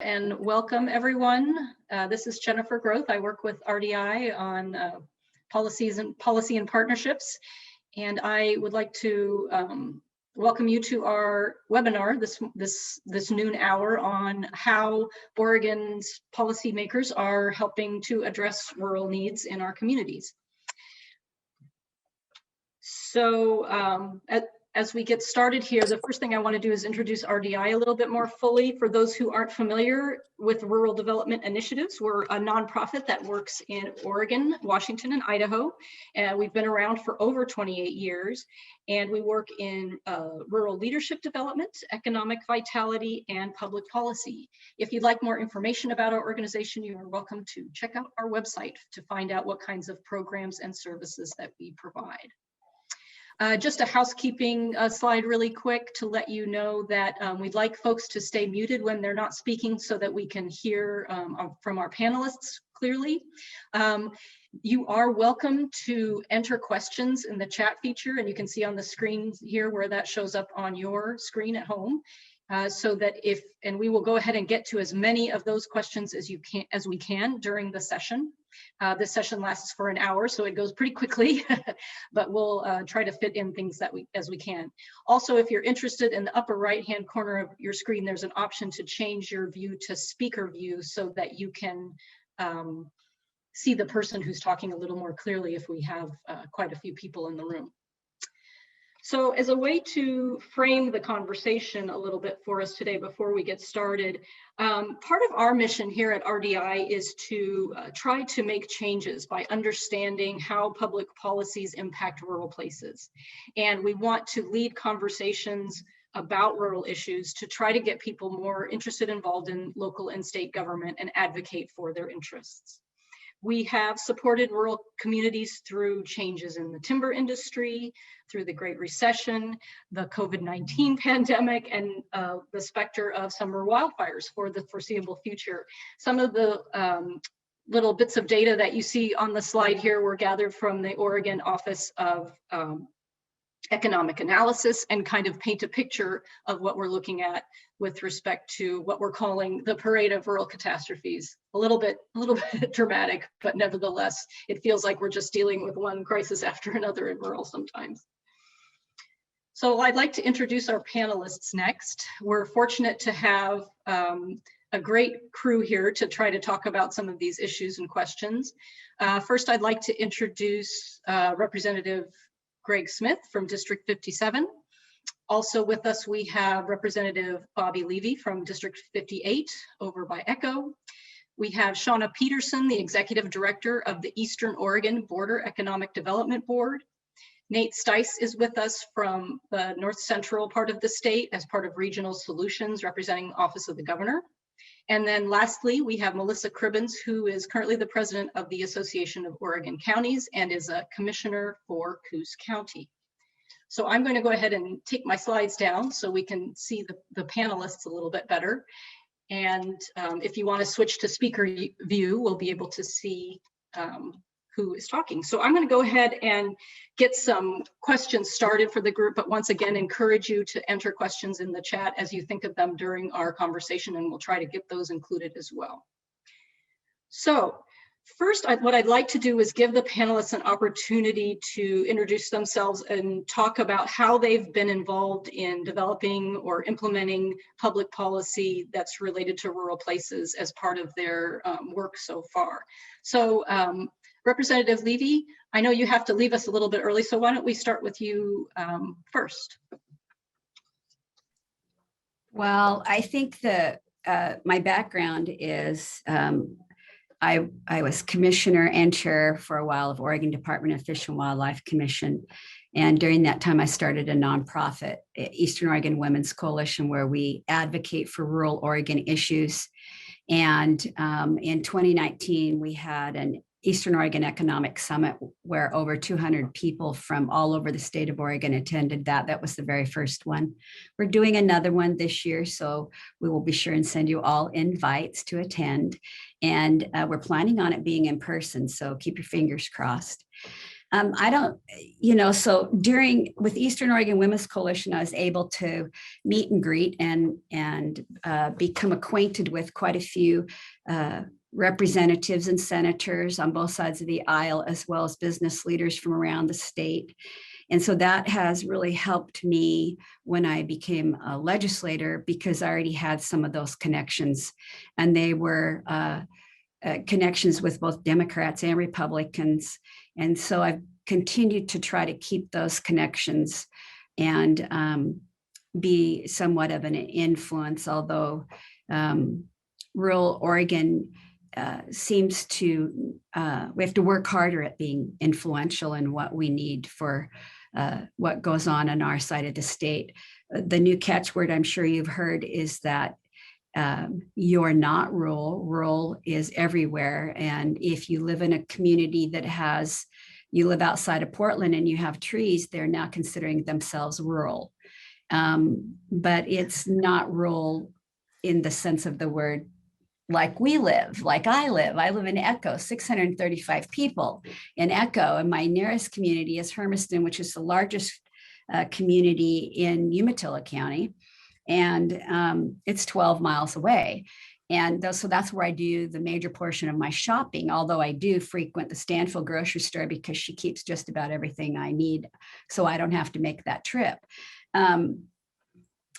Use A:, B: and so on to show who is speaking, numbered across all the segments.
A: And welcome everyone. This is Jennifer Groth. I work with RDI on policy and partnerships. And I would like to welcome you to our webinar this noon hour on how Oregon's policymakers are helping to address rural needs in our communities. So as we get started here, the first thing I want to do is introduce RDI a little bit more fully. For those who aren't familiar with rural development initiatives, we're a nonprofit that works in Oregon, Washington, and Idaho. And we've been around for over 28 years. And we work in rural leadership development, economic vitality, and public policy. If you'd like more information about our organization, you are welcome to check out our website to find out what kinds of programs and services that we provide. Just a housekeeping slide really quick to let you know that we'd like folks to stay muted when they're not speaking so that we can hear from our panelists clearly. You are welcome to enter questions in the chat feature, and you can see on the screen here where that shows up on your screen at home. So that and we will go ahead and get to as many of those questions as we can during the session. This session lasts for an hour, so it goes pretty quickly, but we'll try to fit in things as we can. Also, if you're interested, in the upper right-hand corner of your screen, there's an option to change your view to speaker view so that you can see the person who's talking a little more clearly if we have quite a few people in the room. So as a way to frame the conversation a little bit for us today before we get started, part of our mission here at RDI is to try to make changes by understanding how public policies impact rural places. And we want to lead conversations about rural issues to try to get people more interested, involved in local and state government and advocate for their interests. We have supported rural communities through changes in the timber industry, through the Great Recession, the COVID-19 pandemic, and the specter of summer wildfires for the foreseeable future. Some of the little bits of data that you see on the slide here were gathered from the Oregon Office of Economic Analysis and kind of paint a picture of what we're looking at with respect to what we're calling the parade of rural catastrophes. A little bit dramatic, but nevertheless, it feels like we're just dealing with one crisis after another in rural sometimes. So I'd like to introduce our panelists next. We're fortunate to have a great crew here to try to talk about some of these issues and questions. First, I'd like to introduce Representative Greg Smith from District 57. Also with us, we have Representative Bobby Levy from District 58 over by Echo. We have Shauna Peterson, the Executive Director of the Eastern Oregon Border Economic Development Board. Nate Stice is with us from the North Central part of the state as part of Regional Solutions representing the Office of the Governor. And then lastly, we have Melissa Cribbins, who is currently the president of the Association of Oregon Counties and is a commissioner for Coos County. So I'm going to go ahead and take my slides down so we can see the panelists a little bit better. And if you want to switch to speaker view, we'll be able to see who is talking. So I'm going to go ahead and get some questions started for the group, but once again, encourage you to enter questions in the chat as you think of them during our conversation, and we'll try to get those included as well. So first, what I'd like to do is give the panelists an opportunity to introduce themselves and talk about how they've been involved in developing or implementing public policy that's related to rural places as part of their work so far. So Representative Levy, I know you have to leave us a little bit early, so why don't we start with you first?
B: Well, I think that my background is I was commissioner and chair for a while of Oregon Department of Fish and Wildlife Commission. And during that time, I started a nonprofit, Eastern Oregon Women's Coalition, where we advocate for rural Oregon issues. And in 2019, we had an Eastern Oregon Economic Summit where over 200 people from all over the state of Oregon attended that. That was the very first one. We're doing another one this year, so we will be sure and send you all invites to attend. And we're planning on it being in person, so keep your fingers crossed. I don't, so with Eastern Oregon Women's Coalition, I was able to meet and greet and become acquainted with quite a few representatives and senators on both sides of the aisle, as well as business leaders from around the state. And so that has really helped me when I became a legislator, because I already had some of those connections, and they were connections with both Democrats and Republicans. And so I've continued to try to keep those connections and be somewhat of an influence, although rural Oregon seems to, we have to work harder at being influential in what we need for what goes on our side of the state. The new catchword I'm sure you've heard is that you're not rural. Rural is everywhere. And if you live in a community you live outside of Portland and you have trees, they're now considering themselves rural. But it's not rural in the sense of the word like we live, like I live. I live in Echo, 635 people in Echo, and my nearest community is Hermiston, which is the largest community in Umatilla County, and it's 12 miles away. And so that's where I do the major portion of my shopping, although I do frequent the Stanfield grocery store because she keeps just about everything I need, so I don't have to make that trip.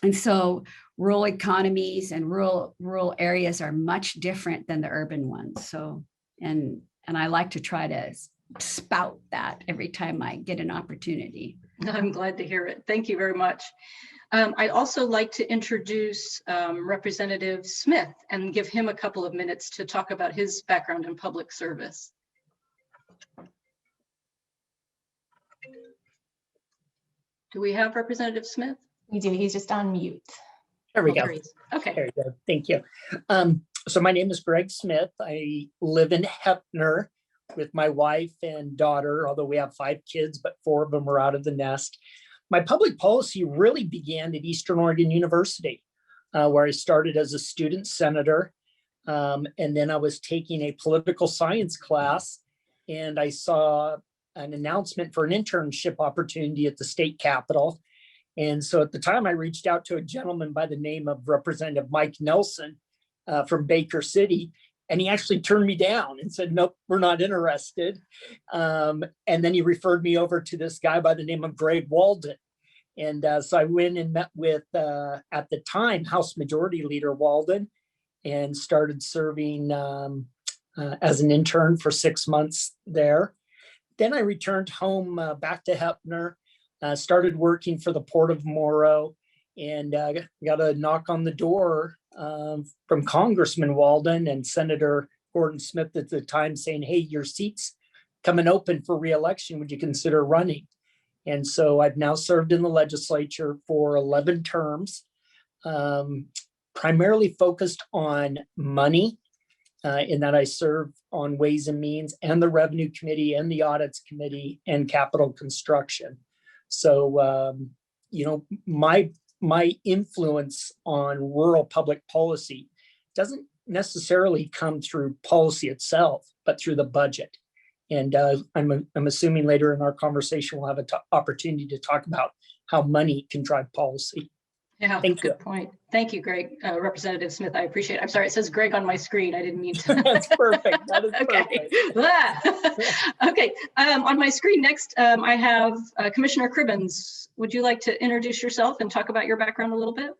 B: And so rural economies and rural areas are much different than the urban ones. So, and I like to try to spout that every time I get an opportunity.
A: I'm glad to hear it. Thank you very much. I'd also like to introduce Representative Smith and give him a couple of minutes to talk about his background in public service. Do we have Representative Smith?
C: We do. He's just on mute.
D: There we go.
A: Okay.
D: There you go. Thank you. So my name is Greg Smith. I live in Heppner with my wife and daughter, although we have 5 kids, but 4 of them are out of the nest. My public policy really began at Eastern Oregon University, where I started as a student senator. And then I was taking a political science class, and I saw an announcement for an internship opportunity at the state capitol. And so at the time, I reached out to a gentleman by the name of Representative Mike Nelson from Baker City, and he actually turned me down and said, nope, we're not interested. And then he referred me over to this guy by the name of Greg Walden. And so I went and met with, at the time, House Majority Leader Walden, and started serving as an intern for 6 months there. Then I returned home back to Heppner, started working for the Port of Morrow, and got a knock on the door from Congressman Walden and Senator Gordon Smith at the time saying, hey, your seat's coming open for re-election. Would you consider running? And so I've now served in the legislature for 11 terms, primarily focused on money, in that I serve on Ways and Means and the Revenue Committee and the Audits Committee and Capital Construction. So, my influence on rural public policy doesn't necessarily come through policy itself, but through the budget. And I'm assuming later in our conversation, we'll have an opportunity to talk about how money can drive policy.
A: Yeah, good point. Thank you, Greg. Representative Smith, I appreciate it. I'm sorry, it says Greg on my screen. I didn't mean to.
D: That's perfect. That is
A: perfect. Okay, on my screen next, I have Commissioner Cribbins. Would you like to introduce yourself and talk about your background a little bit?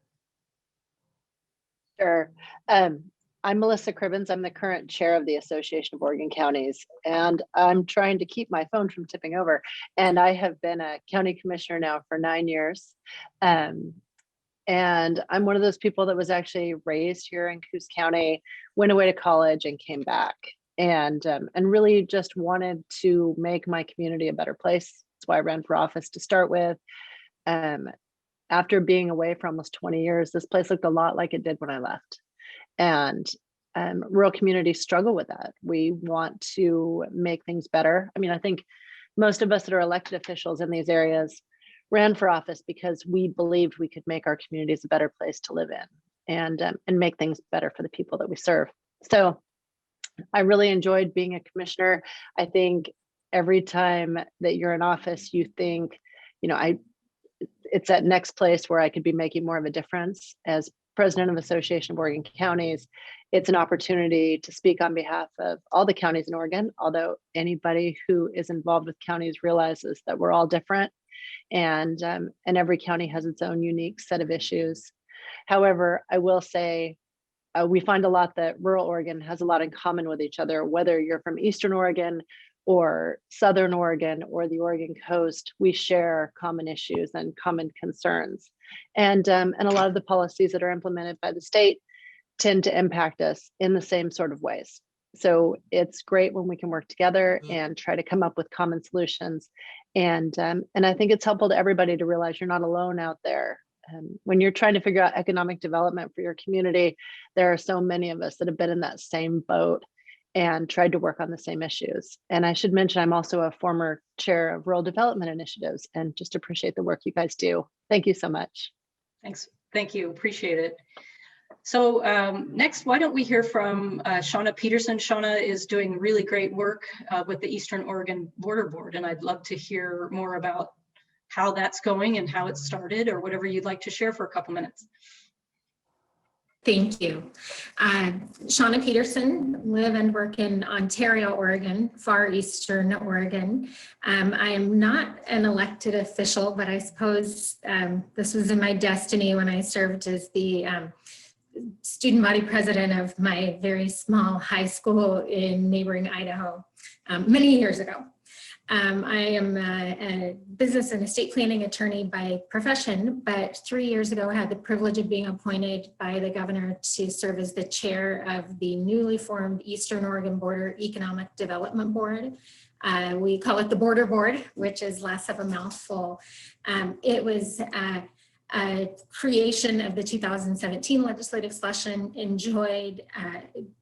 E: Sure. I'm Melissa Cribbins. I'm the current chair of the Association of Oregon Counties, and I'm trying to keep my phone from tipping over. And I have been a county commissioner now for 9 years. And I'm one of those people that was actually raised here in Coos County, went away to college and came back, and really just wanted to make my community a better place. That's why I ran for office to start with. After being away for almost 20 years, this place looked a lot like it did when I left. And rural communities struggle with that. We want to make things better. I mean, I think most of us that are elected officials in these areas ran for office because we believed we could make our communities a better place to live in and make things better for the people that we serve. So I really enjoyed being a commissioner. I think every time that you're in office, you think, it's that next place where I could be making more of a difference. As president of Association of Oregon Counties, it's an opportunity to speak on behalf of all the counties in Oregon, although anybody who is involved with counties realizes that we're all different, and every county has its own unique set of issues. However, I will say we find a lot that rural Oregon has a lot in common with each other, whether you're from Eastern Oregon or Southern Oregon or the Oregon coast. We share common issues and common concerns. And a lot of the policies that are implemented by the state tend to impact us in the same sort of ways. So it's great when we can work together and try to come up with common solutions. And I think it's helpful to everybody to realize you're not alone out there. When you're trying to figure out economic development for your community, there are so many of us that have been in that same boat and tried to work on the same issues. And I should mention, I'm also a former chair of rural development initiatives, and just appreciate the work you guys do. Thank you so much.
A: Thanks. Thank you. Appreciate it. So next, why don't we hear from Shauna Peterson. Shauna is doing really great work with the Eastern Oregon Border Board, and I'd love to hear more about how that's going and how it started, or whatever you'd like to share for a couple minutes.
F: Thank you. Shauna Peterson, live and work in Ontario, Oregon, far Eastern Oregon. I am not an elected official, but I suppose this was in my destiny when I served as the student body president of my very small high school in neighboring Idaho many years ago. I am a business and estate planning attorney by profession, but 3 years ago I had the privilege of being appointed by the governor to serve as the chair of the newly formed Eastern Oregon Border Economic Development Board. We call it the Border Board, which is less of a mouthful. It was a creation of the 2017 legislative session, enjoyed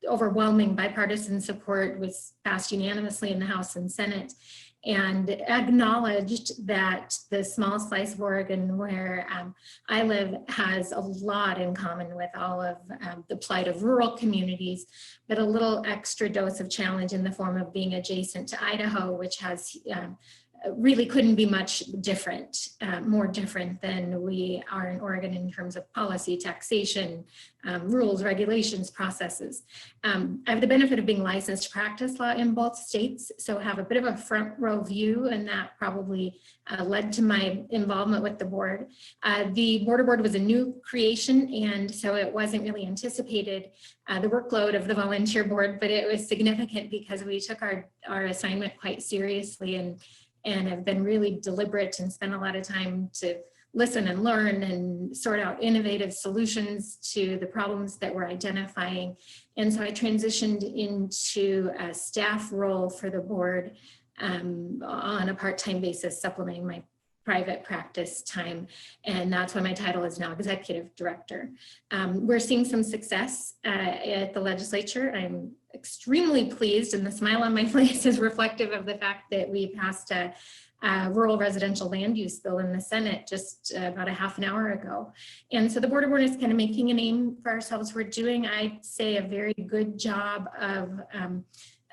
F: overwhelming bipartisan support, was passed unanimously in the House and Senate, and acknowledged that the small slice of Oregon where I live has a lot in common with all of the plight of rural communities, but a little extra dose of challenge in the form of being adjacent to Idaho, which has really couldn't be much different, more different than we are in Oregon in terms of policy, taxation, rules, regulations, processes. I have the benefit of being licensed to practice law in both states, so have a bit of a front row view, and that probably led to my involvement with the board. The Border Board was a new creation, and so it wasn't really anticipated the workload of the volunteer board, but it was significant because we took our assignment quite seriously and have been really deliberate and spent a lot of time to listen and learn and sort out innovative solutions to the problems that we're identifying. And so I transitioned into a staff role for the board on a part-time basis, supplementing my private practice time. And that's why my title is now executive director. We're seeing some success at the legislature. I'm extremely pleased, and the smile on my face is reflective of the fact that we passed a rural residential land use bill in the Senate just about a half an hour ago. And so the Border Board is kind of making a name for ourselves. We're doing, I'd say, a very good job of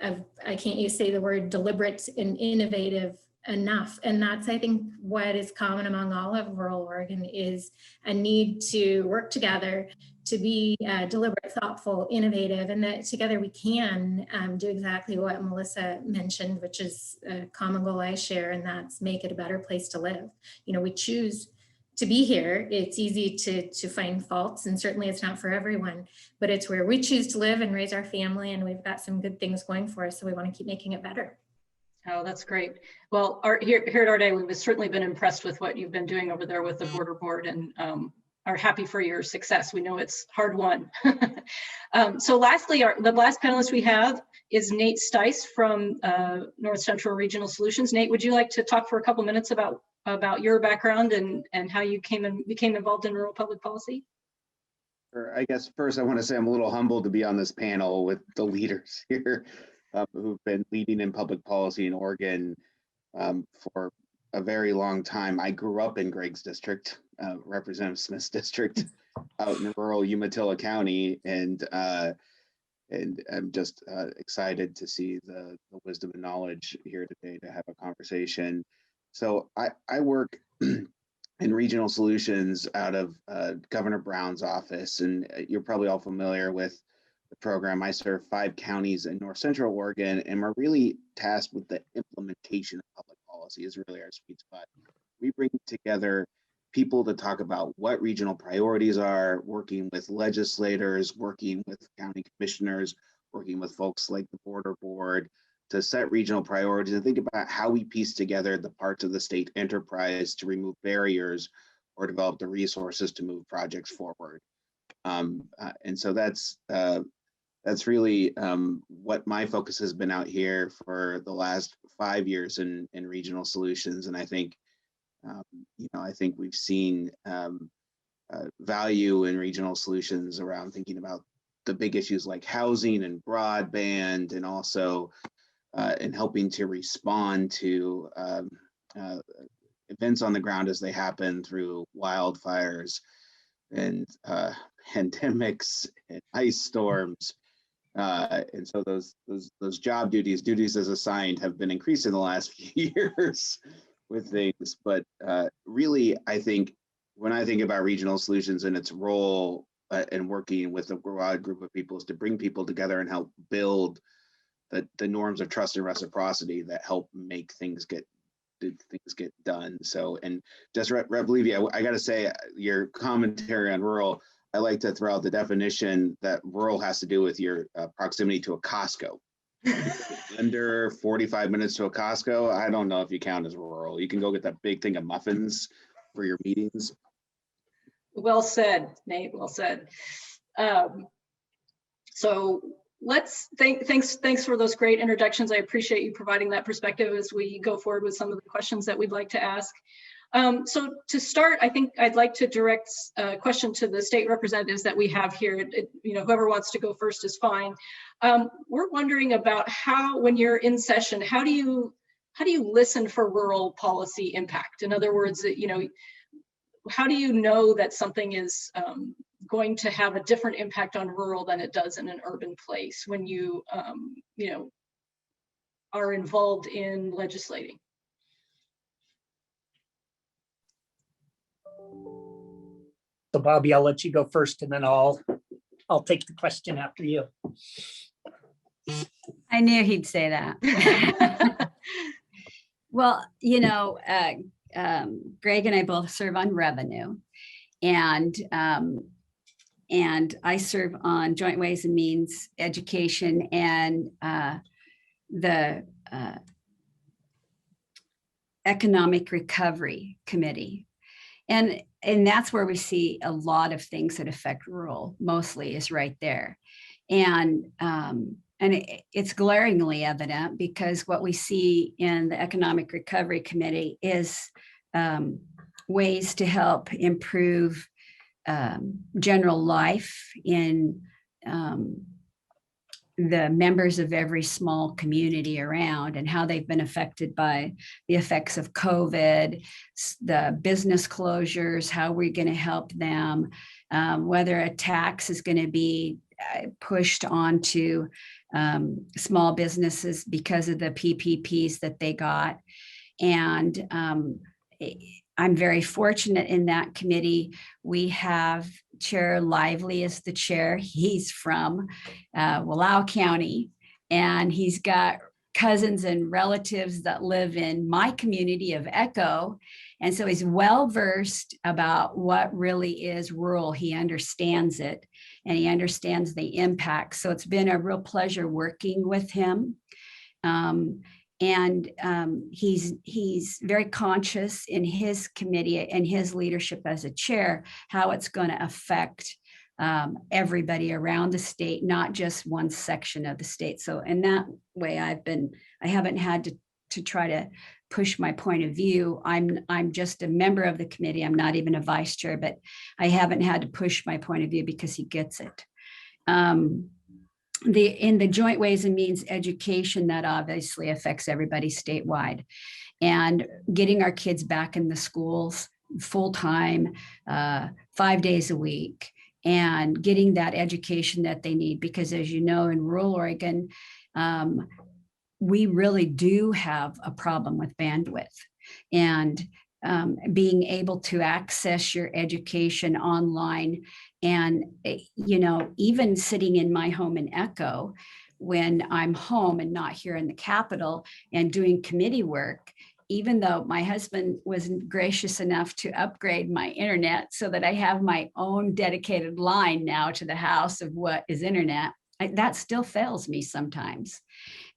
F: I can't say the word deliberate and innovative enough. And that's, I think, what is common among all of rural Oregon is a need to work together, to be deliberate, thoughtful, innovative, and that together we can do exactly what Melissa mentioned, which is a common goal I share, and that's make it a better place to live. You know, we choose to be here. It's easy to find faults, and certainly it's not for everyone, but it's where we choose to live and raise our family, and we've got some good things going for us, so we want to keep making it better.
A: Oh, that's great. Well, here at RDI, we've certainly been impressed with what you've been doing over there with the Border Board, and are happy for your success. We know it's hard won. So lastly, the last panelist we have is Nate Stice from North Central Regional Solutions. Nate, would you like to talk for a couple minutes about your background and how you became involved in rural public policy?
G: I guess first I want to say I'm a little humbled to be on this panel with the leaders here who've been leading in public policy in Oregon for a very long time. I grew up in Greg's district, Representative Smith's district, out in rural Umatilla County, and and I'm just excited to see the wisdom and knowledge here today to have a conversation. So I work in regional solutions out of Governor Brown's office, and you're probably all familiar with the program. I serve 5 counties in North Central Oregon, and we're really tasked with the implementation of public policy is really our sweet spot. We bring together people to talk about what regional priorities are, working with legislators, working with county commissioners, working with folks like the Border Board to set regional priorities and think about how we piece together the parts of the state enterprise to remove barriers or develop the resources to move projects forward. And so that's really what my focus has been out here for the last 5 years in regional solutions. And I think, I think we've seen value in regional solutions around thinking about the big issues like housing and broadband, and also in helping to respond to events on the ground as they happen through wildfires and pandemics and ice storms. And so those job duties as assigned have been increased in the last few years with things. But really, I think when I think about regional solutions and its role in working with a broad group of people is to bring people together and help build the norms of trust and reciprocity that help make things get done. So, and just Rep. Levy, I got to say, your commentary on rural, I like to throw out the definition that rural has to do with your proximity to a Costco. Under 45 minutes to a Costco, I don't know if you count as rural. You can go get that big thing of muffins for your meetings.
A: Well said, Nate, well said. So thanks for those great introductions. I appreciate you providing that perspective as we go forward with some of the questions that we'd like to ask. So to start, I think I'd like to direct a question to the state representatives that we have here. Whoever wants to go first is fine. We're wondering about how, when you're in session, how do you listen for rural policy impact? In other words, how do you know that something is going to have a different impact on rural than it does in an urban place when you, are involved in legislating?
D: So Bobby, I'll let you go first, and then I'll take the question after you.
B: I knew he'd say that. Well, Greg and I both serve on revenue, and I serve on Joint Ways and Means, Education, and the Economic Recovery Committee. And that's where we see a lot of things that affect rural, mostly is right there. And it's glaringly evident because what we see in the Economic Recovery Committee is ways to help improve general life in the members of every small community around, and how they've been affected by the effects of COVID, the business closures, how we're going to help them, whether a tax is going to be pushed onto small businesses because of the PPPs that they got. And I'm very fortunate in that committee. We have Chair Lively as the chair. He's from Wallow County, and he's got cousins and relatives that live in my community of Echo. And so he's well-versed about what really is rural. He understands it, and he understands the impact. So it's been a real pleasure working with him. And he's very conscious in his committee and his leadership as a chair, how it's going to affect everybody around the state, not just one section of the state. So in that way, I haven't had to try to push my point of view. I'm just a member of the committee. I'm not even a vice chair, but I haven't had to push my point of view because he gets it. In the Joint Ways and Means Education, that obviously affects everybody statewide, and getting our kids back in the schools full time, 5 days a week, and getting that education that they need. Because as you know, in rural Oregon, we really do have a problem with bandwidth. And being able to access your education online. And, even sitting in my home in Echo, when I'm home and not here in the Capitol and doing committee work, even though my husband was gracious enough to upgrade my internet so that I have my own dedicated line now to the house of what is internet, that still fails me sometimes.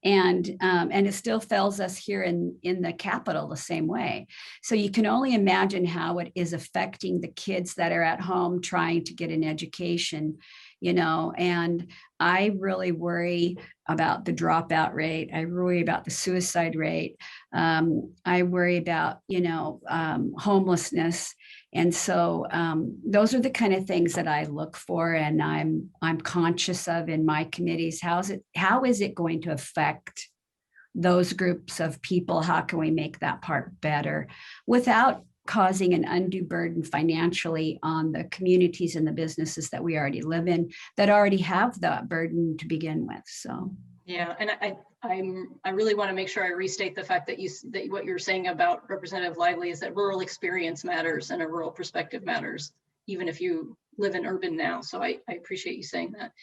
B: And it still fails us here in the Capitol the same way. So you can only imagine how it is affecting the kids that are at home trying to get an education, and I really worry about the dropout rate. I worry about the suicide rate. I worry about, homelessness. And so those are the kind of things that I look for, and I'm conscious of in my committees. How is it going to affect those groups of people? How can we make that part better without causing an undue burden financially on the communities and the businesses that we already live in, that already have that burden to begin with? So
A: yeah, and I really want to make sure I restate the fact that that what you're saying about Representative Lively is that rural experience matters and a rural perspective matters, even if you live in urban now. So I appreciate you saying that.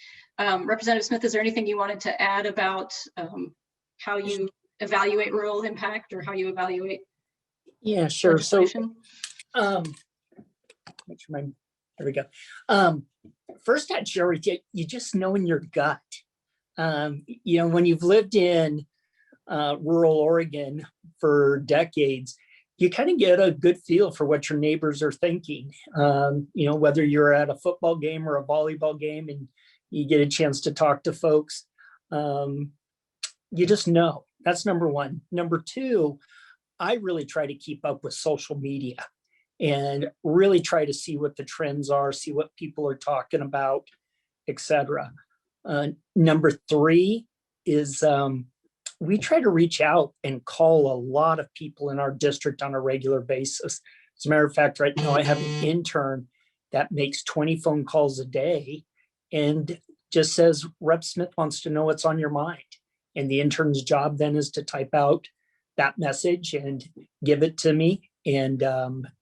A: Representative Smith, is there anything you wanted to add about how you evaluate rural impact, or how you evaluate?
D: Yeah, sure. So, make sure there we go. First, I'd share with you, you just know in your gut. When you've lived in rural Oregon for decades, you kind of get a good feel for what your neighbors are thinking. Whether you're at a football game or a volleyball game and you get a chance to talk to folks, you just know. That's number one. Number two, I really try to keep up with social media and really try to see what the trends are, see what people are talking about, etc. Number three is we try to reach out and call a lot of people in our district on a regular basis. As a matter of fact, right now I have an intern that makes 20 phone calls a day and just says, Rep Smith wants to know what's on your mind. And the intern's job then is to type out that message and give it to me. And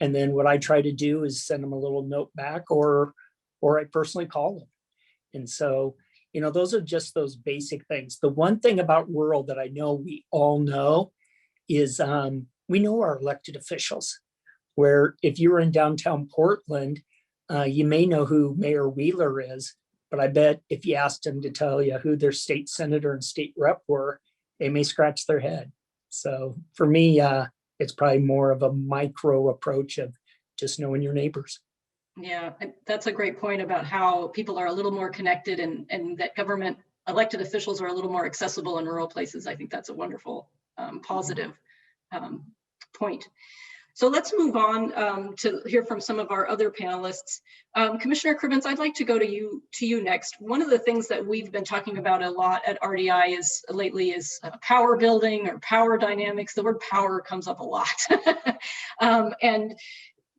D: then what I try to do is send them a little note back, or I personally call them. And so, those are just those basic things. The one thing about rural that I know we all know is we know our elected officials, where if you were in downtown Portland, you may know who Mayor Wheeler is, but I bet if you asked them to tell you who their state senator and state rep were, they may scratch their head. So for me, it's probably more of a micro approach of just knowing your neighbors.
A: Yeah, that's a great point about how people are a little more connected, and that government elected officials are a little more accessible in rural places. I think that's a wonderful positive point. So let's move on to hear from some of our other panelists. Commissioner Cribbins, I'd like to go to you next. One of the things that we've been talking about a lot at RDI lately is power building or power dynamics. The word power comes up a lot. And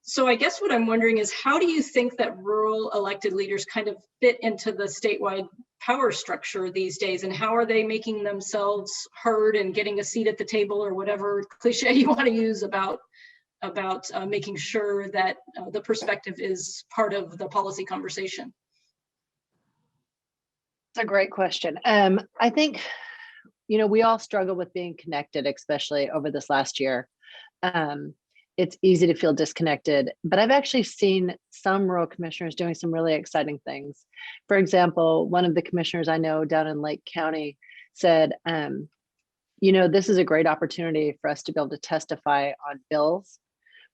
A: so I guess what I'm wondering is, how do you think that rural elected leaders kind of fit into the statewide power structure these days, and how are they making themselves heard and getting a seat at the table, or whatever cliche you want to use about making sure that the perspective is part of the policy conversation?
E: It's a great question. I think, we all struggle with being connected, especially over this last year. It's easy to feel disconnected, but I've actually seen some rural commissioners doing some really exciting things. For example, one of the commissioners I know down in Lake County said, this is a great opportunity for us to be able to testify on bills,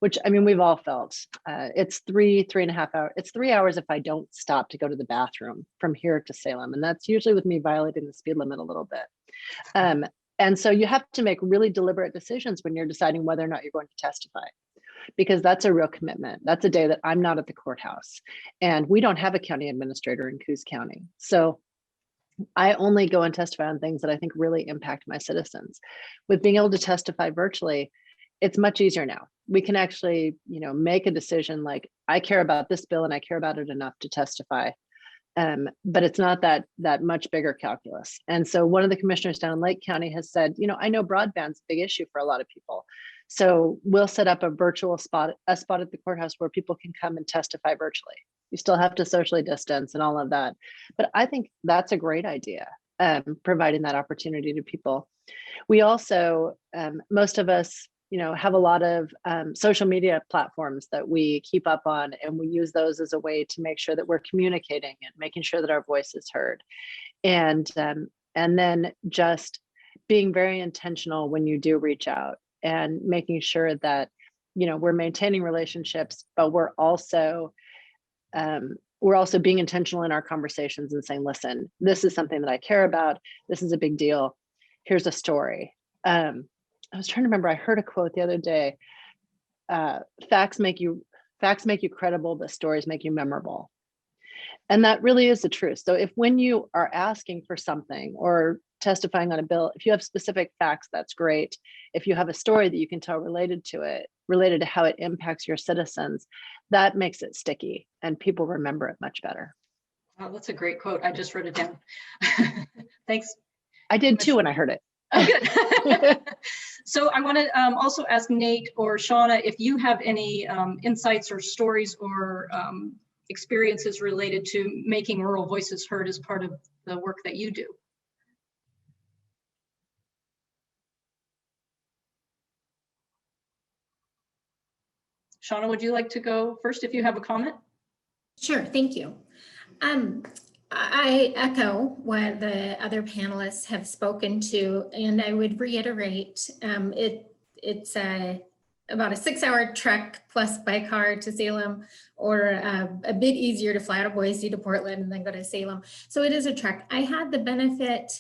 E: which, we've all felt. It's 3.5 hours. It's 3 hours if I don't stop to go to the bathroom from here to Salem. And that's usually with me violating the speed limit a little bit. And so you have to make really deliberate decisions when you're deciding whether or not you're going to testify, because that's a real commitment. That's a day that I'm not at the courthouse, and we don't have a county administrator in Coos County. So I only go and testify on things that I think really impact my citizens. With being able to testify virtually, it's much easier now. We can actually, make a decision like, I care about this bill and I care about it enough to testify. But it's not that much bigger calculus. And so one of the commissioners down in Lake County has said, I know broadband's a big issue for a lot of people. So we'll set up a virtual spot at the courthouse where people can come and testify virtually. You still have to socially distance and all of that. But I think that's a great idea, providing that opportunity to people. We also, most of us, have a lot of social media platforms that we keep up on, and we use those as a way to make sure that we're communicating and making sure that our voice is heard. And then just being very intentional when you do reach out and making sure that, we're maintaining relationships, but we're also being intentional in our conversations and saying, listen, this is something that I care about. This is a big deal. Here's a story. I was trying to remember, I heard a quote the other day, facts make you credible, but stories make you memorable. And that really is the truth. So when you are asking for something or testifying on a bill, if you have specific facts, that's great. If you have a story that you can tell related to how it impacts your citizens, that makes it sticky and people remember it much better.
A: Oh, that's a great quote. I just wrote it down. Thanks.
E: I did too when I heard it.
A: Oh, good. So I want to also ask Nate or Shauna if you have any insights or stories or experiences related to making rural voices heard as part of the work that you do. Shauna, would you like to go first if you have a comment?
F: Sure, thank you. I echo what the other panelists have spoken to, and I would reiterate, it's about a 6-hour trek plus by car to Salem, or a bit easier to fly out of Boise to Portland and then go to Salem. So it is a trek. I had the benefit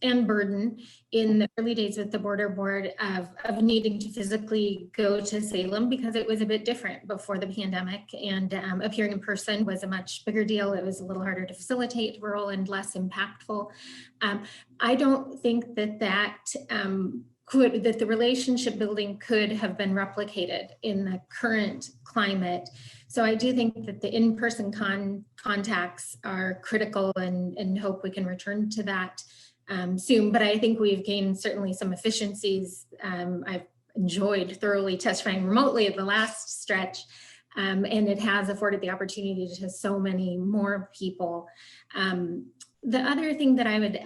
F: and burden in the early days with the border board of needing to physically go to Salem because it was a bit different before the pandemic, and appearing in person was a much bigger deal. It was a little harder to facilitate, rural and less impactful. I don't think that the relationship building could have been replicated in the current climate. So I do think that the in-person contacts are critical, and hope we can return to that soon. But I think we've gained certainly some efficiencies. I've enjoyed thoroughly testifying remotely at the last stretch, and it has afforded the opportunity to so many more people. The other thing that I would,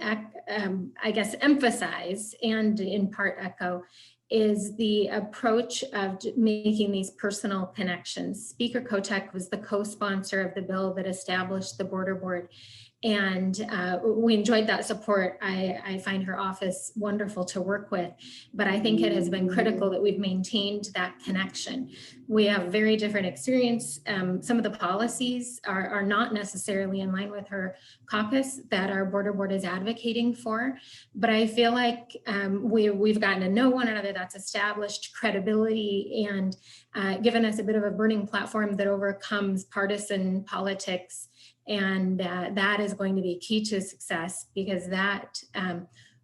F: I guess, emphasize and in part echo is the approach of making these personal connections. Speaker Kotek was the co-sponsor of the bill that established the border board, and we enjoyed that support. I find her office wonderful to work with, but I think it has been critical that we've maintained that connection. We have very different experience. Some of the policies are not necessarily in line with her caucus that our border board is advocating for, but I feel like we've gotten to know one another. That's established credibility and given us a bit of a burning platform that overcomes partisan politics. And that is going to be key to success, because that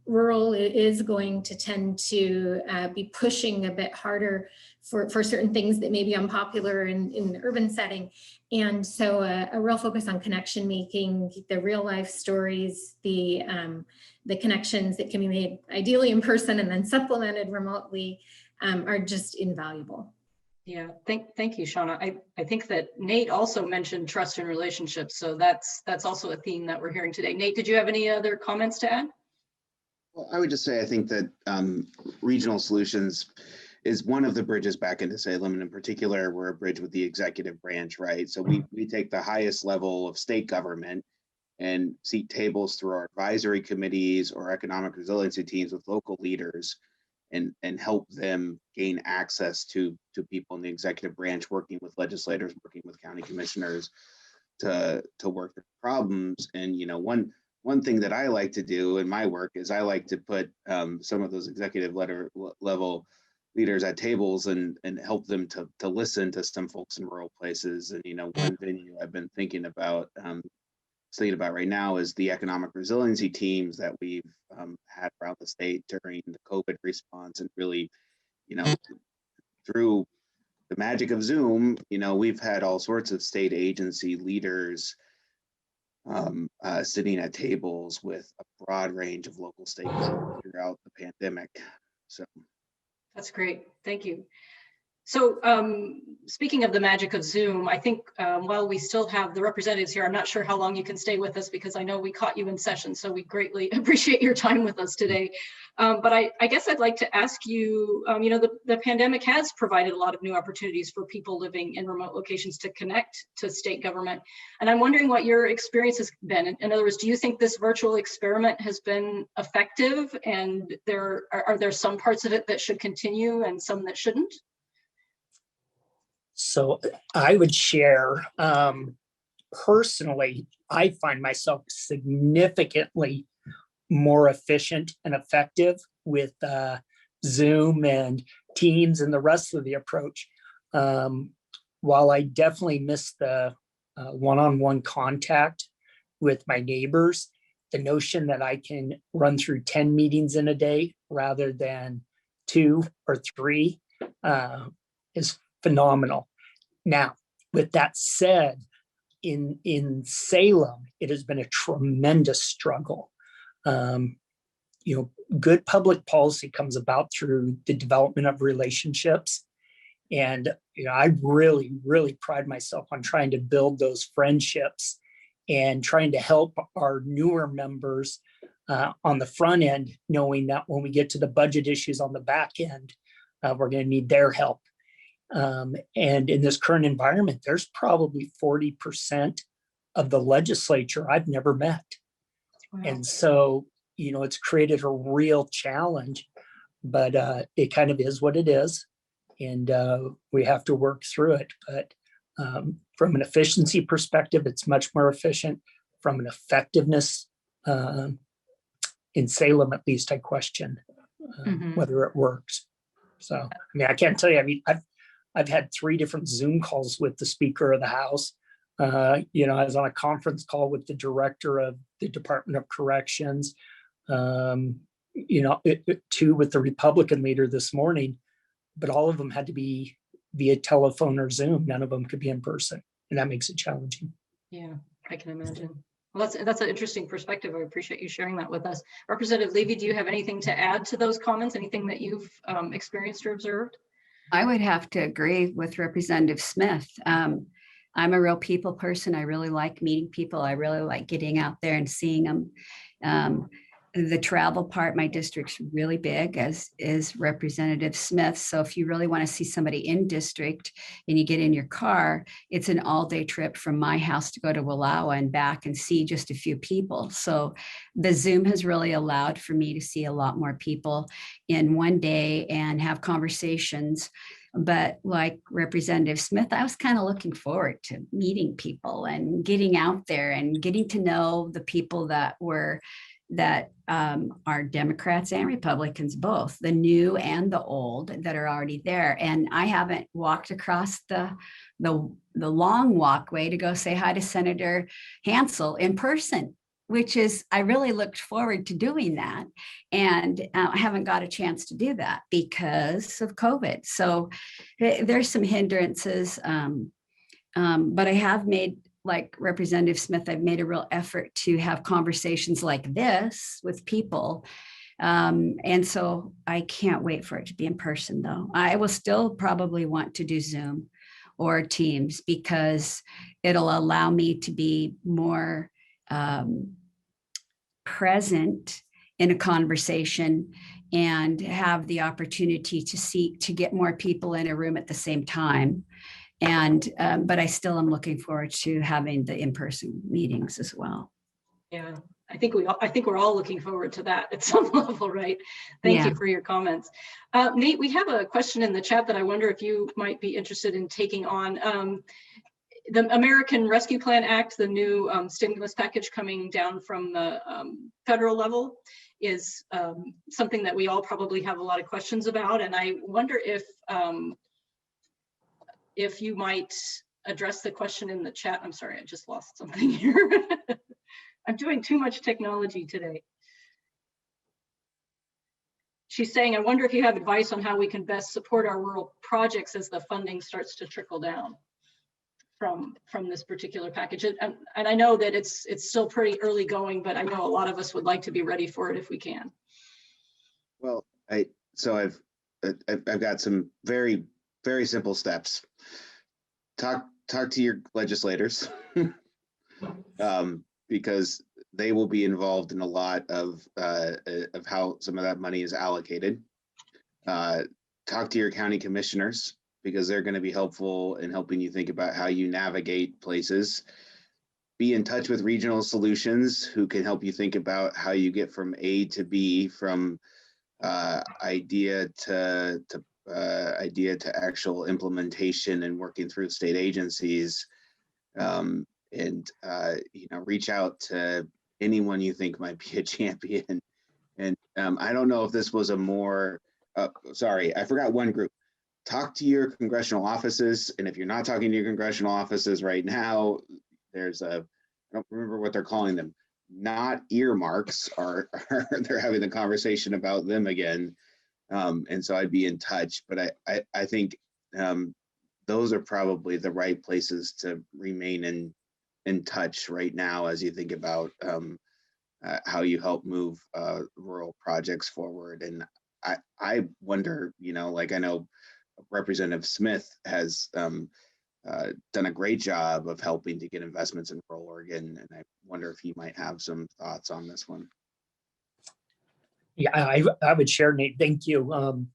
F: rural is going to tend to be pushing a bit harder for certain things that may be unpopular in the urban setting. And so a real focus on connection making, the real life stories, the connections that can be made ideally in person and then supplemented remotely are just invaluable.
A: Yeah, thank you, Shauna. I think that Nate also mentioned trust and relationships. So that's also a theme that we're hearing today. Nate, did you have any other comments to add?
G: Well, I would just say I think that regional solutions is one of the bridges back into Salem, and in particular, we're a bridge with the executive branch, right? So we take the highest level of state government and seat tables through our advisory committees or economic resiliency teams with local leaders, and help them gain access to people in the executive branch, working with legislators, working with county commissioners to work the problems. And one thing that I like to do in my work is I like to put some of those executive level leaders at tables and help them to listen to some folks in rural places. And one venue I've been thinking about right now is the economic resiliency teams that we've had around the state during the COVID response, and really through the magic of Zoom, we've had all sorts of state agency leaders sitting at tables with a broad range of local stakeholders throughout the pandemic. So
A: that's great. Thank you. So speaking of the magic of Zoom, I think while we still have the representatives here, I'm not sure how long you can stay with us because I know we caught you in session, so we greatly appreciate your time with us today. But I guess I'd like to ask you, the pandemic has provided a lot of new opportunities for people living in remote locations to connect to state government. And I'm wondering what your experience has been. In other words, do you think this virtual experiment has been effective, and are there some parts of it that should continue and some that shouldn't?
D: So I would share, personally, I find myself significantly more efficient and effective with Zoom and Teams and the rest of the approach. While I definitely miss the one-on-one contact with my neighbors, the notion that I can run through 10 meetings in a day rather than 2 or 3 is phenomenal. Now, with that said, in Salem, it has been a tremendous struggle. Good public policy comes about through the development of relationships. And I really, really pride myself on trying to build those friendships and trying to help our newer members on the front end, knowing that when we get to the budget issues on the back end, we're going to need their help. And in this current environment, there's probably 40% of the legislature I've never met. Wow. And so, it's created a real challenge, but it kind of is what it is. And we have to work through it. But from an efficiency perspective, it's much more efficient. From an effectiveness, in Salem, at least, I question whether it works. So, I can't tell you, I've had 3 different Zoom calls with the Speaker of the House. I was on a conference call with the director of the Department of Corrections, 2 with the Republican leader this morning, but all of them had to be via telephone or Zoom. None of them could be in person, and that makes it challenging.
A: Yeah, I can imagine. Well, that's an interesting perspective. I appreciate you sharing that with us. Representative Levy, do you have anything to add to those comments? Anything that you've experienced or observed?
B: I would have to agree with Representative Smith. I'm a real people person. I really like meeting people. I really like getting out there and seeing them. The travel part, my district's really big, as is Representative Smith. So if you really want to see somebody in district and you get in your car, it's an all-day trip from my house to go to Wallowa and back and see just a few people. So the Zoom has really allowed for me to see a lot more people in one day and have conversations. But like Representative Smith, I was kind of looking forward to meeting people and getting out there and getting to know the people that are Democrats and Republicans, both the new and the old that are already there. And I haven't walked across the long walkway to go say hi to Senator Hansel in person, which is, I really looked forward to doing that. And I haven't got a chance to do that because of COVID. So there's some hindrances, but I have made, like Representative Smith, I've made a real effort to have conversations like this with people. And so I can't wait for it to be in person, though. I will still probably want to do Zoom or Teams because it'll allow me to be more present in a conversation and have the opportunity to get more people in a room at the same time. And but I still am looking forward to having the in-person meetings as well.
A: Yeah, I think we're all looking forward to that at some level, right? Thank you for your comments. Nate, we have a question in the chat that I wonder if you might be interested in taking on. The American Rescue Plan Act, the new stimulus package coming down from the federal level, is something that we all probably have a lot of questions about. And I wonder if you might address the question in the chat. I'm sorry, I just lost something here. I'm doing too much technology today. she's saying, I wonder if you have advice on how we can best support our rural projects as the funding starts to trickle down from this particular package. And I know that it's still pretty early going, but I know a lot of us would like to be ready for it if we can.
G: Well, I've got some very, very simple steps. Talk to your legislators because they will be involved in a lot of how some of that money is allocated. Talk to your county commissioners because they're going to be helpful in helping you think about how you navigate places. Be in touch with regional solutions who can help you think about how you get from A to B, from idea to actual implementation and working through state agencies. Reach out to anyone you think might be a champion. And I don't know if this was a more, sorry, I forgot one group. Talk to your congressional offices. And if you're not talking to your congressional offices right now, there's I don't remember what they're calling them, not earmarks, are they're having the conversation about them again. And so I'd be in touch, but I think those are probably the right places to remain in touch right now as you think about how you help move rural projects forward. And I wonder, like I know Representative Smith has done a great job of helping to get investments in rural Oregon, and I wonder if he might have some thoughts on this one.
D: Yeah, I would share, Nate. Thank you.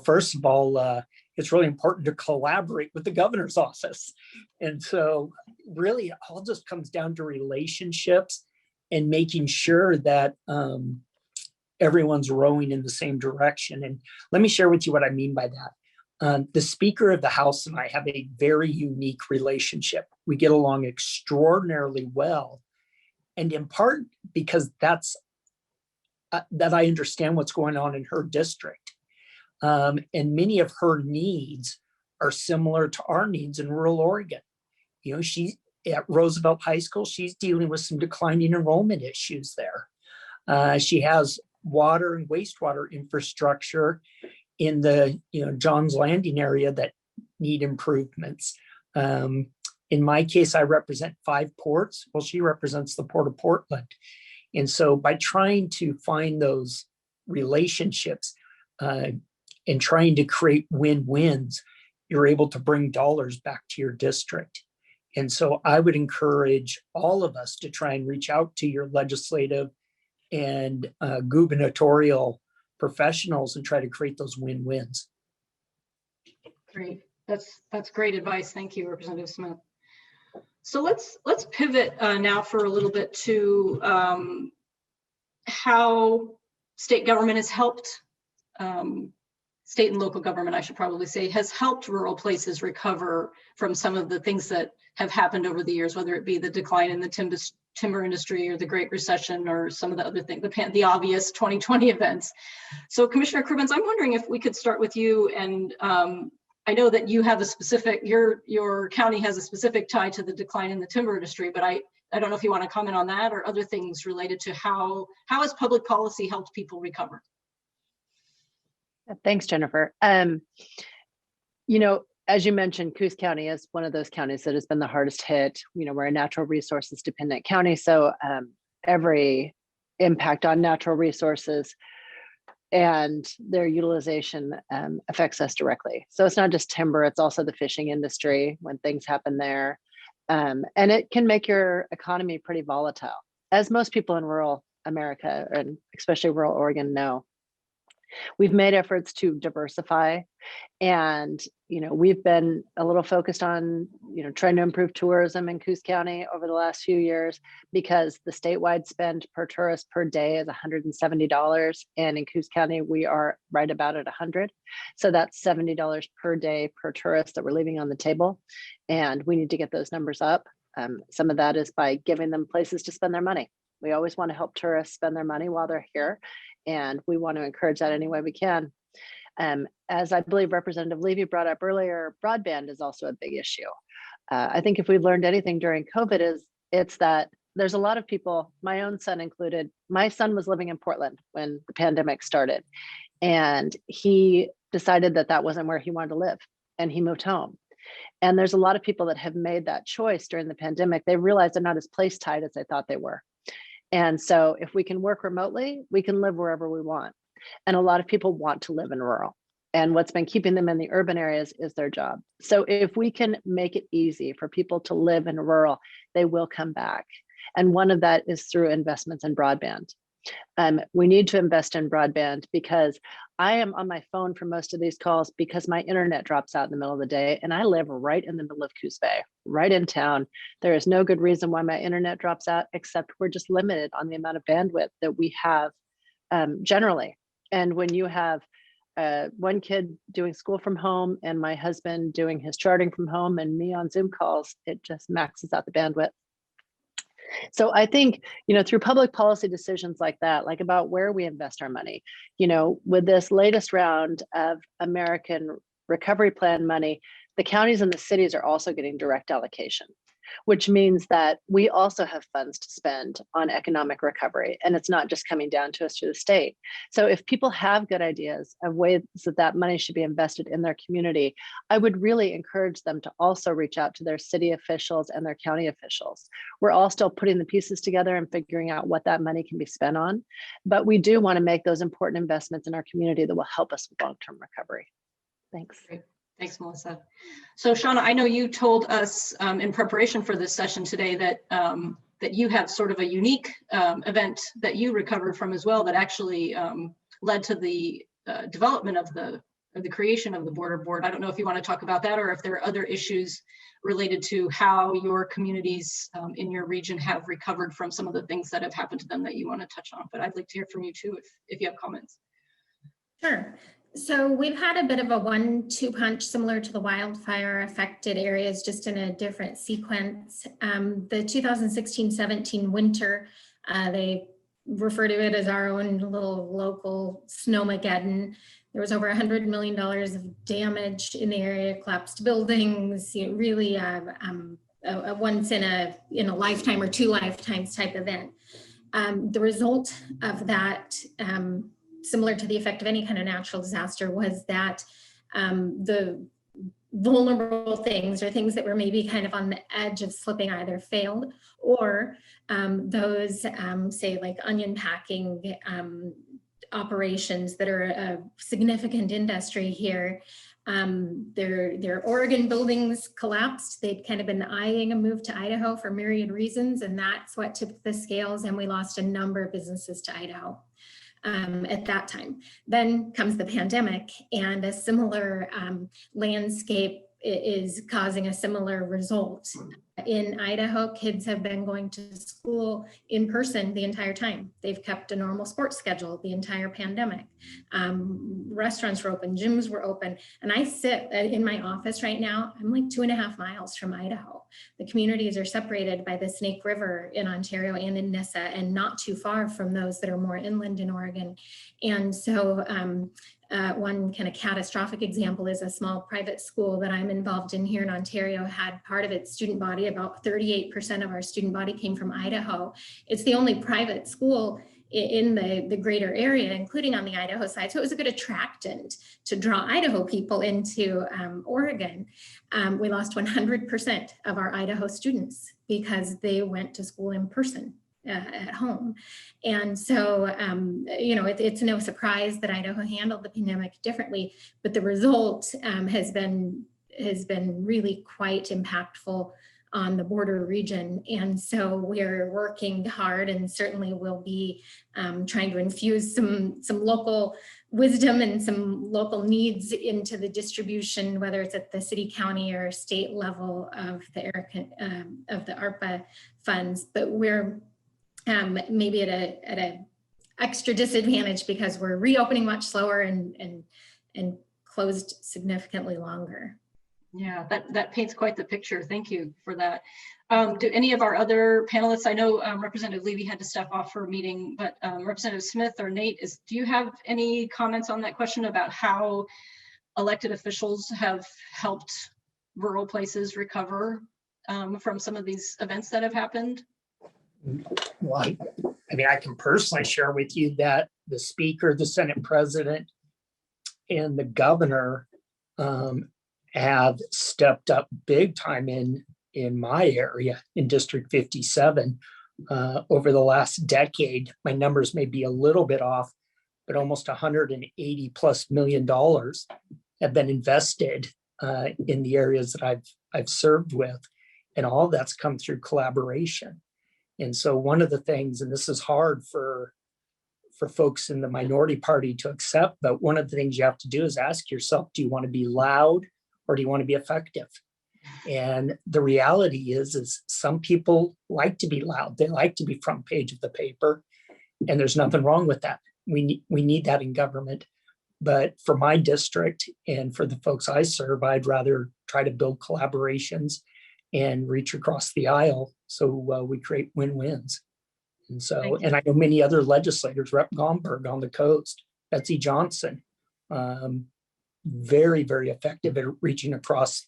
D: First of all, it's really important to collaborate with the governor's office. And so really it all just comes down to relationships and making sure that everyone's rowing in the same direction. And let me share with you what I mean by that. The Speaker of the House and I have a very unique relationship. We get along extraordinarily well. And in part because that I understand what's going on in her district. And many of her needs are similar to our needs in rural Oregon. She's at Roosevelt High School, she's dealing with some declining enrollment issues there. She has water and wastewater infrastructure in the Johns Landing area that need improvements. In my case, I represent 5 ports. Well, she represents the Port of Portland. And so by trying to find those relationships and trying to create win-wins, you're able to bring dollars back to your district. And so I would encourage all of us to try and reach out to your legislative and gubernatorial professionals and try to create those win-wins.
A: Great. That's great advice. Thank you, Representative Smith. So let's pivot now for a little bit to how state government has helped, state and local government, I should probably say, has helped rural places recover from some of the things that have happened over the years, whether it be the decline in the timber industry or the Great Recession or some of the other things, the obvious 2020 events. So Commissioner Krubins, I'm wondering if we could start with you. And I know that you have a specific, your county has a specific tie to the decline in the timber industry, but I don't know if you want to comment on that or other things related to how has public policy helped people recover?
E: Thanks, Jennifer. As you mentioned, Coos County is one of those counties that has been the hardest hit. We're a natural resources dependent county, so every impact on natural resources and their utilization affects us directly. So it's not just timber, it's also the fishing industry when things happen there. And it can make your economy pretty volatile, as most people in rural America, and especially rural Oregon, know. We've made efforts to diversify, and we've been a little focused on trying to improve tourism in Coos County over the last few years, because the statewide spend per tourist per day is $170, and in Coos County we are right about at 100. So that's $70 per day per tourist that we're leaving on the table, and we need to get those numbers up. Some of that is by giving them places to spend their money. We always want to help tourists spend their money while they're here, and we want to encourage that any way we can. As I believe Representative Levy brought up earlier, broadband is also a big issue. I think if we've learned anything during COVID it's that there's a lot of people, my own son included. My son was living in Portland when the pandemic started, And he decided that that wasn't where he wanted to live, and he moved home. And there's a lot of people that have made that choice during the pandemic. They realized they're not as place tied as they thought they were. And so if we can work remotely, we can live wherever we want. And a lot of people want to live in rural. And what's been keeping them in the urban areas is their job. So if we can make it easy for people to live in rural, they will come back. And one of that is through investments in broadband. We need to invest in broadband because I am on my phone for most of these calls because my internet drops out in the middle of the day, and I live right in the middle of Coos Bay, right in town. There is no good reason why my internet drops out, except we're just limited on the amount of bandwidth that we have generally. And when you have one kid doing school from home and my husband doing his charting from home and me on Zoom calls, it just maxes out the bandwidth. So I think, through public policy decisions like that, like about where we invest our money, with this latest round of American Recovery Plan money, the counties and the cities are also getting direct allocation, which means that we also have funds to spend on economic recovery. And it's not just coming down to us through the state. So if people have good ideas of ways that money should be invested in their community, I would really encourage them to also reach out to their city officials and their county officials. We're all still putting the pieces together and figuring out what that money can be spent on. But we do want to make those important investments in our community that will help us with long-term recovery. Thanks.
A: Great. Thanks, Melissa. So Shauna, I know you told us in preparation for this session today that that you have sort of a unique event that you recovered from as well that actually led to the development of the creation of the border board. I don't know if you want to talk about that or if there are other issues related to how your communities in your region have recovered from some of the things that have happened to them that you want to touch on. But I'd like to hear from you too if you have comments.
F: Sure. So we've had a bit of a 1-2 punch similar to the wildfire affected areas, just in a different sequence. The 2016-17 winter, they refer to it as our own little local snowmageddon. There was over $100 million of damage in the area, collapsed buildings, really a once in a lifetime or 2 lifetimes type event. The result of that, similar to the effect of any kind of natural disaster, was that the vulnerable things or things that were maybe kind of on the edge of slipping either failed, or those say like onion packing operations that are a significant industry here. Their Oregon buildings collapsed. They'd kind of been eyeing a move to Idaho for myriad reasons, and that's what tipped the scales, and we lost a number of businesses to Idaho. At that time. Then comes the pandemic, and a similar landscape is causing a similar result. In Idaho, kids have been going to school in person the entire time. They've kept a normal sports schedule the entire pandemic. Restaurants were open, gyms were open, and I sit in my office right now. I'm like 2.5 miles from Idaho. The communities are separated by the Snake River in Ontario and in Nissa, and not too far from those that are more inland in Oregon. And so one kind of catastrophic example is a small private school that I'm involved in here in Ontario had part of its student body, about 38% of our student body came from Idaho. It's the only private school in the greater area, including on the Idaho side. So it was a good attractant to draw Idaho people into Oregon. We lost 100% of our Idaho students because they went to school in person at home. And so, it's no surprise that Idaho handled the pandemic differently, but the result has been really quite impactful on the border region. And so we're working hard, and certainly will be trying to infuse some local wisdom and some local needs into the distribution, whether it's at the city, county, or state level of the ARPA funds. But we're maybe at a extra disadvantage because we're reopening much slower and closed significantly longer.
A: Yeah, that paints quite the picture. Thank you for that. Do any of our other panelists, I know Representative Levy had to step off for a meeting, but Representative Smith or Nate, do you have any comments on that question about how elected officials have helped rural places recover from some of these events that have happened?
D: Well, I mean, I can personally share with you that the Speaker, the Senate President, and the governor have stepped up big time in my area in District 57 over the last decade. My numbers may be a little bit off, but almost $180+ million have been invested in the areas that I've served with, and all that's come through collaboration. And so one of the things, and this is hard for folks in the minority party to accept, but one of the things you have to do is ask yourself, do you want to be loud or do you want to be effective? And the reality is some people like to be loud. They like to be front page of the paper, and there's nothing wrong with that. We need that in government. But for my district and for the folks I serve, I'd rather try to build collaborations and reach across the aisle so we create win-wins. And so, and I know many other legislators, Rep. Gomberg on the coast, Betsy Johnson, very, very effective at reaching across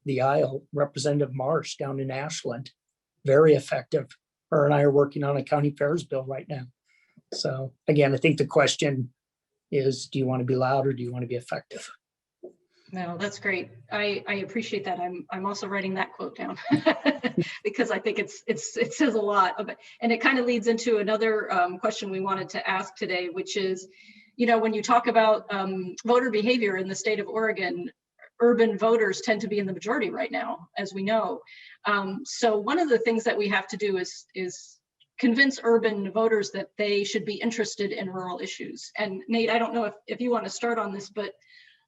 D: the aisle. Representative Marsh down in Ashland, very effective. Her and I are working on a county fairs bill right now. So again, I think the question is, do you want to be loud or do you want to be effective?
A: No, that's great. I appreciate that. I'm also writing that quote down because I think it says a lot of it. And it kind of leads into another question we wanted to ask today, which is, when you talk about voter behavior in the state of Oregon, urban voters tend to be in the majority right now, as we know. So one of the things that we have to do is convince urban voters that they should be interested in rural issues. And Nate, I don't know if you want to start on this, but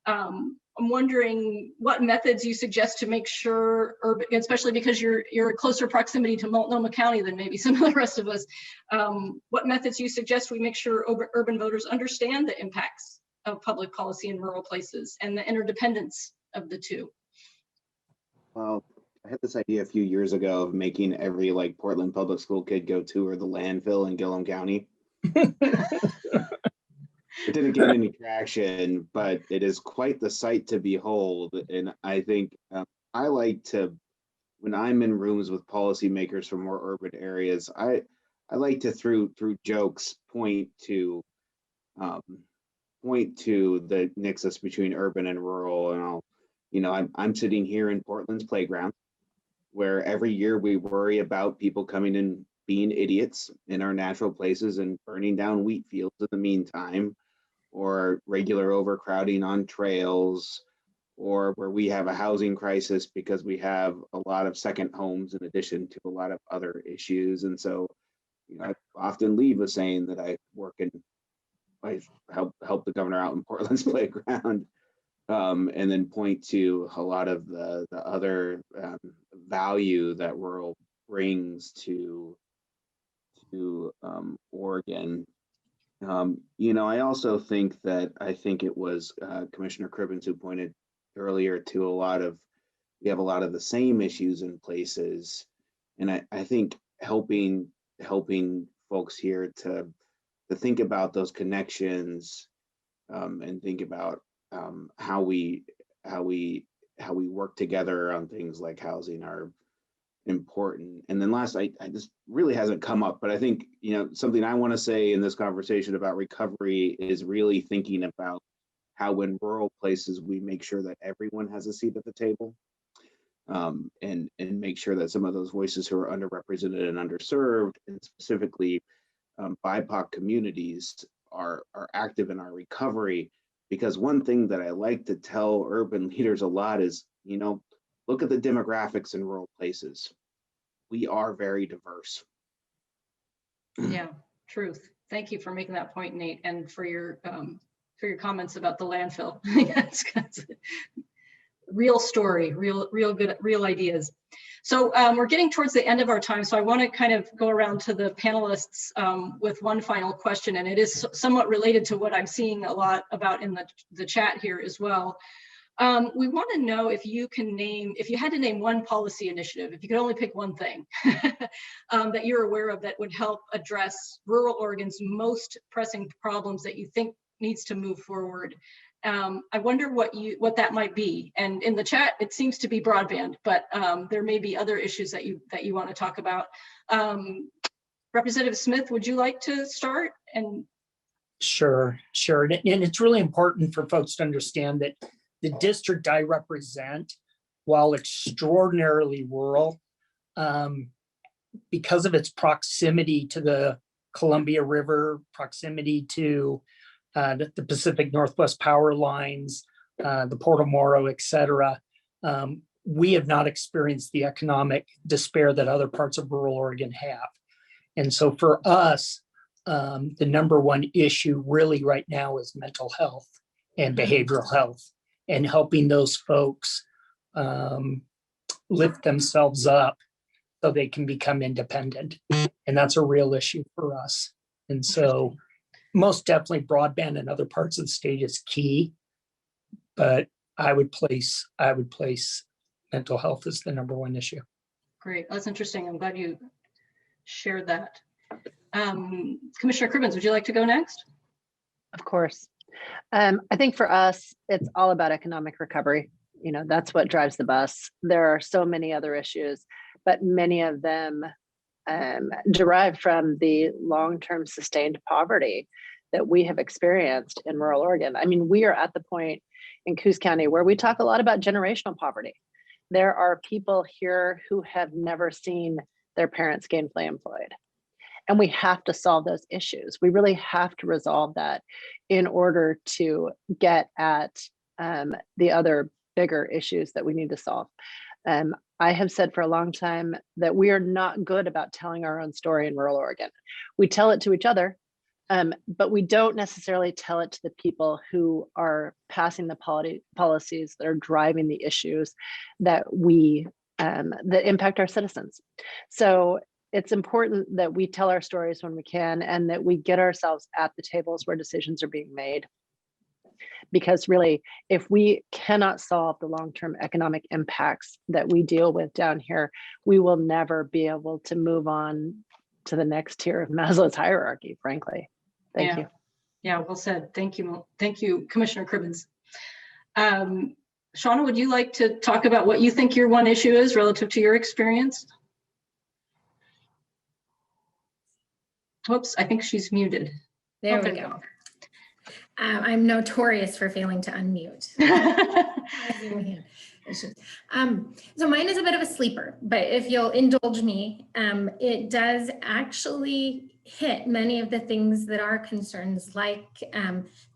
A: I'm wondering what methods you suggest to make sure urban, especially because you're in closer proximity to Multnomah County than maybe some of the rest of us, what methods you suggest we make sure urban voters understand the impacts of public policy in rural places and the interdependence of the two?
G: Well, I had this idea a few years ago of making every Portland public school kid go tour the landfill in Gillum County. It didn't get any traction, but it is quite the sight to behold. And I think I like to, when I'm in rooms with policymakers from more urban areas, I like to through jokes point to the nexus between urban and rural. And I'm sitting here in Portland's playground, where every year we worry about people coming in being idiots in our natural places and burning down wheat fields in the meantime, or regular overcrowding on trails, or where we have a housing crisis because we have a lot of second homes in addition to a lot of other issues. And so, I often leave with saying that I help the governor out in Portland's playground, and then point to a lot of the other value that rural brings to Oregon. I also think it was Commissioner Cribbins who pointed earlier to we have a lot of the same issues in places, and I think helping folks here to think about those connections, and think about how we work together on things like housing are important. And then last, I just really hasn't come up, but I think, something I want to say in this conversation about recovery is really thinking about how in rural places we make sure that everyone has a seat at the table, and make sure that some of those voices who are underrepresented and underserved, and specifically BIPOC communities, are active in our recovery. Because one thing that I like to tell urban leaders a lot is, look at the demographics in rural places. We are very diverse.
A: Yeah, truth. Thank you for making that point, Nate, and for your comments about the landfill. That's real story, real ideas. So we're getting towards the end of our time, so I want to kind of go around to the panelists with one final question, and it is somewhat related to what I'm seeing a lot about in the chat here as well. We want to know if you had to name one policy initiative, if you could only pick one thing that you're aware of that would help address rural Oregon's most pressing problems that you think needs to move forward. I wonder what that might be. And in the chat, it seems to be broadband, but there may be other issues that you want to talk about. Representative Smith, would you like to start? And
D: Sure. And it's really important for folks to understand that the district I represent, while extraordinarily rural, because of its proximity to the Columbia River, proximity to the Pacific Northwest power lines, the Port of Morro, et cetera, we have not experienced the economic despair that other parts of rural Oregon have. And so for us, the number one issue really right now is mental health and behavioral health, and helping those folks lift themselves up so they can become independent. And that's a real issue for us. And so most definitely broadband in other parts of the state is key, but I would place mental health as the number one issue.
A: Great, that's interesting. I'm glad you shared that. Commissioner Cribbins, would you like to go next?
E: Of course. I think for us, it's all about economic recovery. You know, that's what drives the bus. There are so many other issues, but many of them derive from the long-term sustained poverty that we have experienced in rural Oregon. I mean, we are at the point in Coos County where we talk a lot about generational poverty. There are people here who have never seen their parents gainfully employed. And we have to solve those issues. We really have to resolve that in order to get at the other bigger issues that we need to solve. I have said for a long time that we are not good about telling our own story in rural Oregon. We tell it to each other, but we don't necessarily tell it to the people who are passing the policies that are driving the issues that that impact our citizens. So it's important that we tell our stories when we can, and that we get ourselves at the tables where decisions are being made. Because really, if we cannot solve the long-term economic impacts that we deal with down here, we will never be able to move on to the next tier of Maslow's hierarchy, frankly. Thank you.
A: Yeah, well said. Thank you. Thank you, Commissioner Cribbins. Shauna, would you like to talk about what you think your one issue is relative to your experience? Whoops, I think she's muted.
F: There we go. I'm notorious for failing to unmute. So mine is a bit of a sleeper, but if you'll indulge me, it does actually hit many of the things that are concerns, like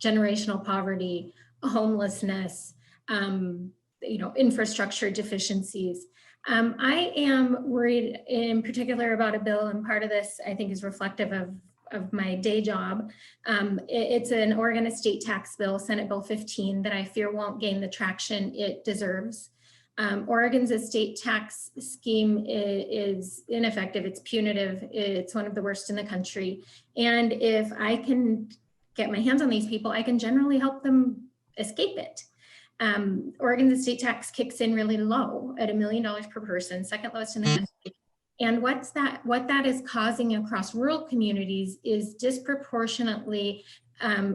F: generational poverty, homelessness, infrastructure deficiencies. I am worried in particular about a bill, and part of this I think is reflective of my day job. It's an Oregon estate tax bill, Senate Bill 15, that I fear won't gain the traction it deserves. Oregon's estate tax scheme is ineffective, it's punitive, it's one of the worst in the country. And if I can get my hands on these people, I can generally help them escape it. Oregon's estate tax kicks in really low at $1 million per person, second lowest in the country. And what that is causing across rural communities is disproportionately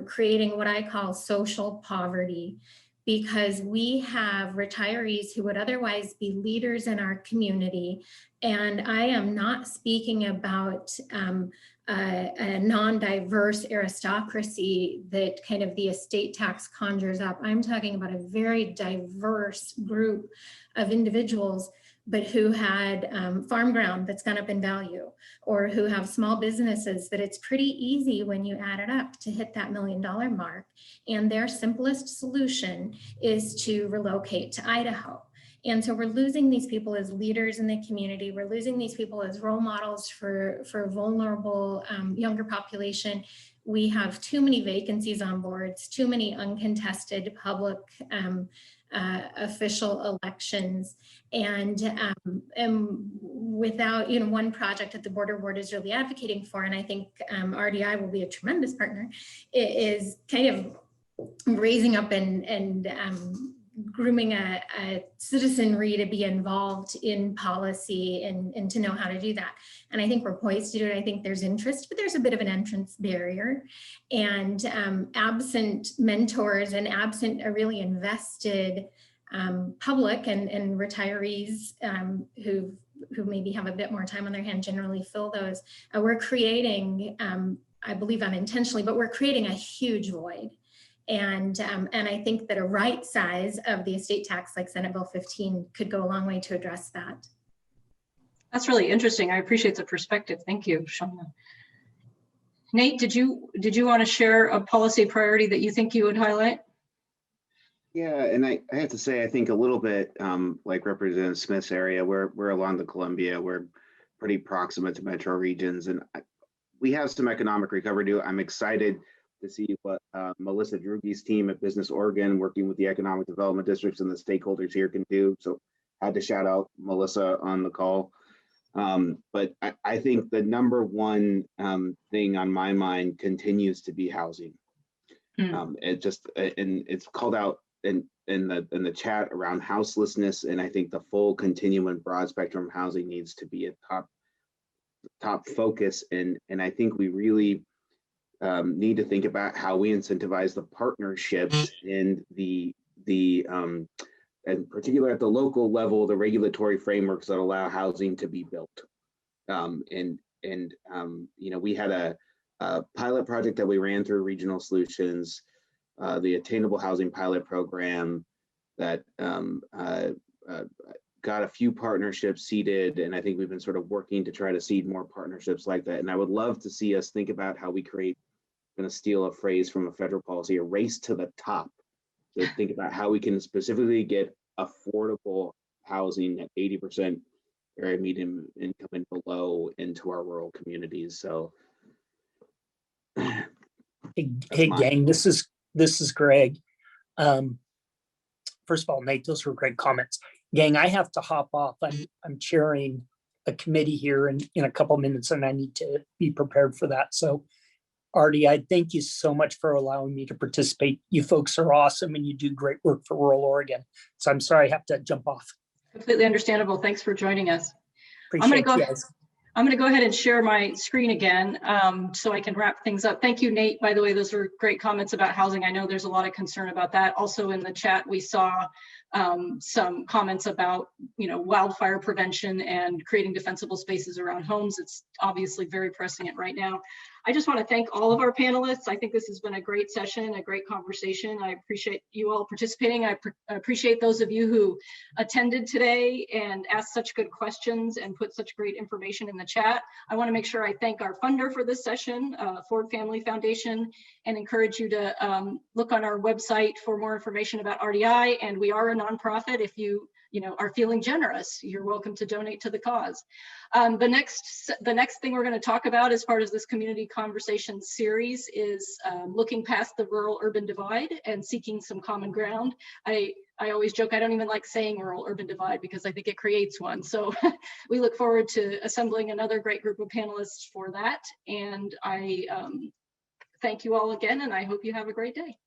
F: creating what I call social poverty, because we have retirees who would otherwise be leaders in our community. And I am not speaking about a non-diverse aristocracy that kind of the estate tax conjures up. I'm talking about a very diverse group of individuals, but who had farm ground that's gone up in value, or who have small businesses that it's pretty easy when you add it up to hit that $1 million mark. And their simplest solution is to relocate to Idaho. And so we're losing these people as leaders in the community. We're losing these people as role models for vulnerable younger population. We have too many vacancies on boards, too many uncontested public official elections, and without, one project that the border board is really advocating for, and I think RDI will be a tremendous partner, it is kind of raising up and grooming a citizenry to be involved in policy and to know how to do that. And I think we're poised to do it. I think there's interest, but there's a bit of an entrance barrier. And absent mentors and absent a really invested public and retirees who maybe have a bit more time on their hand generally fill those, we're creating I believe unintentionally, but we're creating a huge void. And I think that a right size of the estate tax like Senate Bill 15 could go a long way to address that.
A: That's really interesting. I appreciate the perspective. Thank you, Shauna. Nate, did you want to share a policy priority that you think you would highlight?
G: Yeah, and I have to say, I think a little bit like Representative Smith's area, we're along the Columbia, we're pretty proximate to metro regions, and we have some economic recovery to do. I'm excited to see what Melissa Drugi's team at Business Oregon, working with the economic development districts and the stakeholders here, can do. So I had to shout out Melissa on the call. But I think the number one thing on my mind continues to be housing. It just, and it's called out in the chat around houselessness, and I think the full continuum and broad spectrum housing needs to be a top focus, and I think we really need to think about how we incentivize the partnerships and and particularly at the local level, the regulatory frameworks that allow housing to be built. We had a pilot project that we ran through Regional Solutions, the Attainable Housing Pilot Program that got a few partnerships seeded, and I think we've been sort of working to try to seed more partnerships like that. And I would love to see us think about how we create, I'm going to steal a phrase from a federal policy, a race to the top, to think about how we can specifically get affordable housing at 80% area median income and below into our rural communities. So,
D: Hey gang, this is Greg. First of all, Nate, those were great comments. Gang, I have to hop off. I'm chairing a committee here in a couple minutes, and I need to be prepared for that. So, RDI, thank you so much for allowing me to participate. You folks are awesome, and you do great work for rural Oregon. So I'm sorry I have to jump off.
A: Completely understandable. Thanks for joining us.
D: Appreciate you guys.
A: I'm going to go ahead and share my screen again so I can wrap things up. Thank you, Nate. By the way, those were great comments about housing. I know there's a lot of concern about that. Also in the chat, we saw some comments about, wildfire prevention and creating defensible spaces around homes. It's obviously very pressing right now. I just want to thank all of our panelists. I think this has been a great session, a great conversation. I appreciate you all participating. I appreciate those of you who attended today and asked such good questions and put such great information in the chat. I want to make sure I thank our funder for this session, Ford Family Foundation, and encourage you to look on our website for more information about RDI. And we are a nonprofit. If you are feeling generous, you're welcome to donate to the cause. The next thing we're going to talk about as part of this community conversation series is looking past the rural-urban divide and seeking some common ground. I always joke, I don't even like saying rural-urban divide because I think it creates one. So we look forward to assembling another great group of panelists for that. And I thank you all again, and I hope you have a great day.